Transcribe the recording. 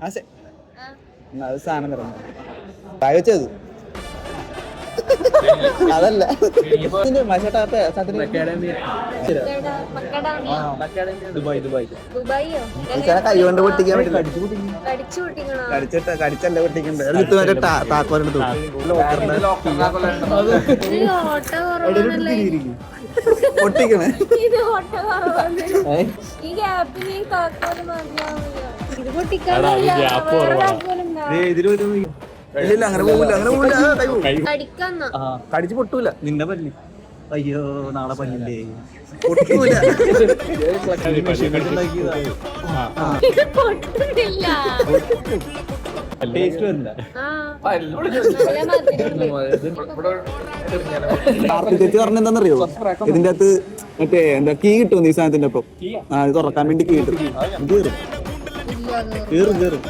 അത് സാധനം തരണം വെച്ചത് അതല്ല കൈകൊണ്ട് പൊട്ടിക്കാൻ പറ്റില്ല കടിച്ചല്ല പൊട്ടിക്കണ്ടേ താക്കോലെടുത്തു പൊട്ടിക്കണേ ഇല്ല അങ്ങനെ പോവില്ല അങ്ങനെ പോവില്ല കടിച്ചു പൊട്ടൂല നിന്നെ പല്ലി അയ്യോ നാളെ പല്ലില്ലേ പൊട്ടൂല ടേസ്റ്റ് വരില്ല തെറ്റ് പറഞ്ഞെന്താന്നറിയോ ഇതിന്റെ അകത്ത് മറ്റേ എന്താ കീ കിട്ടും ഈ സാധനത്തിന്റെ ഒപ്പം ഇത് തുറക്കാൻ വേണ്ടി കീ കിട്ടും കേറും